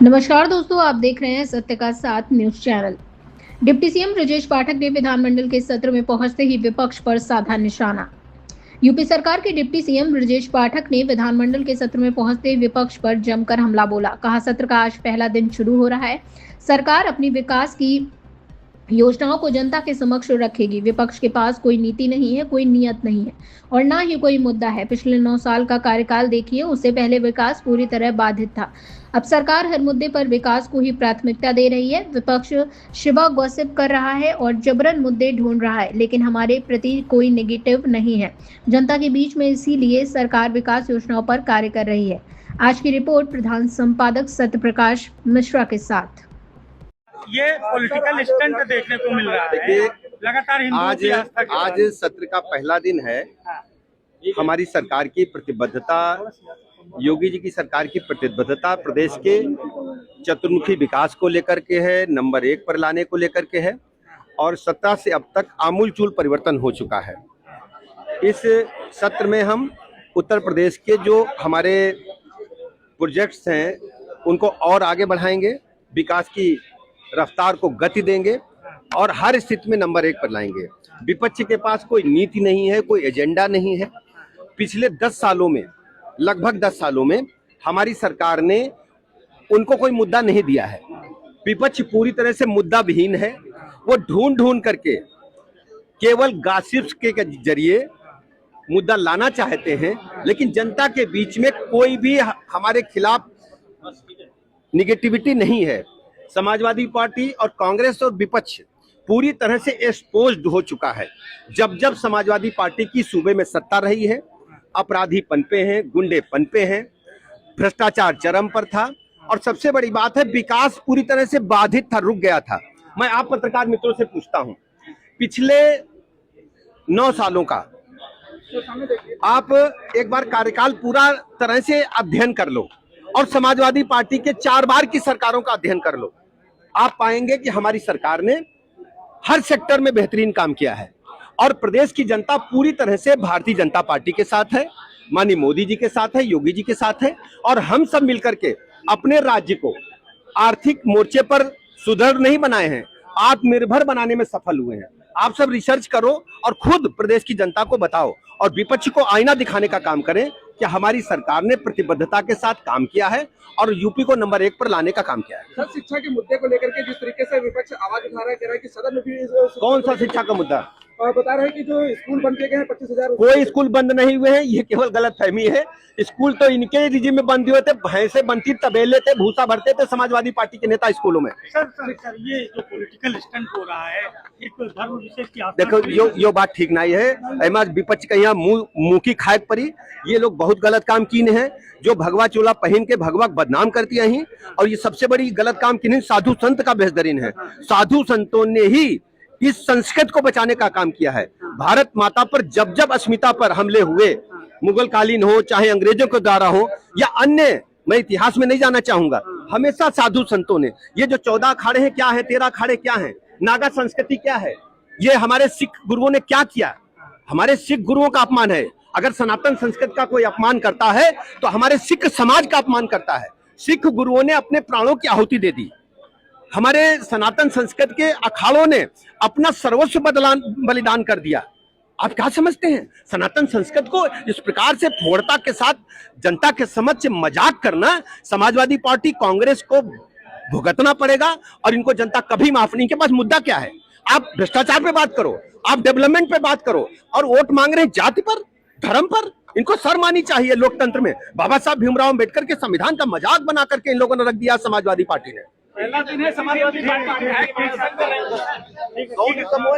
नमस्कार दोस्तों, आप देख रहे हैं सत्य का साथ news channel. Deputy CM Brajesh Pathak ने विधानमंडल के सत्र में पहुंचते ही विपक्ष पर साधा निशाना। यूपी सरकार के डिप्टी सीएम ब्रजेश पाठक ने विधानमंडल के सत्र में पहुंचते ही विपक्ष पर जमकर हमला बोला। कहा, सत्र का आज पहला दिन शुरू हो रहा है। सरकार अपनी विकास की योजनाओं को जनता के समक्ष रखेगी। विपक्ष के पास कोई नीति नहीं है, कोई नियत नहीं है और ना ही कोई मुद्दा है। पिछले 9 साल का कार्यकाल देखिए, उससे पहले विकास पूरी तरह बाधित था। अब सरकार हर मुद्दे पर विकास को ही प्राथमिकता दे रही है। विपक्ष शिवा गॉसिप कर रहा है और जबरन मुद्दे ढूंढ रहा है, लेकिन हमारे प्रति कोई नेगेटिव नहीं है जनता के बीच में। इसीलिए सरकार विकास योजनाओं पर कार्य कर रही है। आज की रिपोर्ट प्रधान संपादक सत्य प्रकाश मिश्रा के साथ। ये पॉलिटिकल स्टंट देखने को मिल रहा है लगातार। आज सत्र का पहला दिन है। हमारी सरकार की प्रतिबद्धता, योगी जी की सरकार की प्रतिबद्धता प्रदेश के चतुर्मुखी विकास को लेकर के है, नंबर 1 पर लाने को लेकर के है और 17 से अब तक आमूलचूल परिवर्तन हो चुका है। इस सत्र में हम उत्तर प्रदेश के जो हमारे प्रोजेक्ट्स हैं उनको और आगे बढ़ाएंगे, विकास की रफ्तार को गति देंगे और हर स्थिति में नंबर 1 पर लाएंगे। विपक्ष के पास कोई नीति नहीं है, कोई एजेंडा नहीं है। पिछले 10 सालों में, लगभग 10 सालों में हमारी सरकार ने उनको कोई मुद्दा नहीं दिया है। विपक्ष पूरी तरह से मुद्दा विहीन है। वो ढूंढ करके केवल गॉसिप्स के जरिए मुद्दा लाना चाहते हैं, लेकिन जनता के बीच में कोई भी हमारे खिलाफ निगेटिविटी नहीं है। समाजवादी पार्टी और कांग्रेस और विपक्ष पूरी तरह से एक्सपोज्ड हो चुका है। जब जब समाजवादी पार्टी की सूबे में सत्ता रही है, अपराधी पनपे हैं, गुंडे पनपे हैं, भ्रष्टाचार चरम पर था और सबसे बड़ी बात है विकास पूरी तरह से बाधित था, रुक गया था। मैं आप पत्रकार मित्रों से पूछता हूं, पिछले 9 सालों का आप एक बार कार्यकाल पूरा तरह से अध्ययन कर लो और समाजवादी पार्टी के 4 बार की सरकारों का अध्ययन कर लो। आप पाएंगे कि हमारी सरकार ने हर सेक्टर में बेहतरीन काम किया है और प्रदेश की जनता पूरी तरह से भारतीय जनता पार्टी के साथ है, माननीय मोदी जी के साथ है, योगी जी के साथ है और हम सब मिलकर के अपने राज्य को आर्थिक मोर्चे पर सुदृढ़ नहीं बनाए हैं, आत्मनिर्भर बनाने में सफल हुए हैं। आप सब रिसर्च करो और खुद प्रदेश की जनता को बताओ और विपक्ष को आईना दिखाने का काम करें कि हमारी सरकार ने प्रतिबद्धता के साथ काम किया है और यूपी को नंबर 1 पर लाने का काम किया है। सर, शिक्षा के मुद्दे को लेकर के जिस तरीके से विपक्ष आवाज उठा रहा है, कह रहा है कि सदन में भी कौन सा शिक्षा का मुद्दा बता रहे हैं कि जो स्कूल बन के गए हैं 25,000, कोई स्कूल बंद नहीं हुए हैं। ये केवल गलतफहमी है। स्कूल तो इनके रिजीम में बंद हुए थे, भैंसे बनती, तबेले थे, भूसा भरते थे समाजवादी पार्टी के नेता स्कूलों में। सर, ये जो पॉलिटिकल स्टंट हो रहा है, एक धर्म विशेष की देखो, यो बात ठीक नहीं है। विपक्ष का यहाँ मुंह की खाक परी। ये लोग बहुत गलत काम किए हैं, जो भगवा चोला पहन के भगवा बदनाम करती हैं और ये सबसे बड़ी गलत काम किन्हीं साधु संत का बेहतरीन है। साधु संतों ने ही इस संस्कृत को बचाने का काम किया है। भारत माता पर जब जब अस्मिता पर हमले हुए, मुगल कालीन हो चाहे अंग्रेजों के द्वारा हो या अन्य, मैं इतिहास में नहीं जाना चाहूंगा, हमेशा साधु संतों ने ये जो 14 अखाड़े हैं क्या है, 13 अखाड़े क्या है, नागा संस्कृति क्या है, ये हमारे सिख गुरुओं ने क्या किया। हमारे सिख गुरुओं का अपमान है। अगर सनातन संस्कृत का कोई अपमान करता है तो हमारे सिख समाज का अपमान करता है। सिख गुरुओं ने अपने प्राणों की आहुति दे दी। हमारे सनातन संस्कृत के अखाड़ों ने अपना सर्वस्व बलिदान कर दिया। आप क्या समझते हैं? सनातन संस्कृत को इस प्रकार से फोड़ता के साथ जनता के समक्ष मजाक करना, समाजवादी पार्टी कांग्रेस को भुगतना पड़ेगा और इनको जनता कभी माफ नहीं। के पास मुद्दा क्या है? आप भ्रष्टाचार पे बात करो, आप डेवलपमेंट पे बात करो और वोट मांग रहे हैं जाति पर, धर्म पर। इनको शर्म आनी चाहिए लोकतंत्र में। बाबा साहब भीमराव अम्बेडकर के संविधान का मजाक बना करके इन लोगों ने रख दिया समाजवादी पार्टी ने। पहला दिन है समाजवादी पार्टी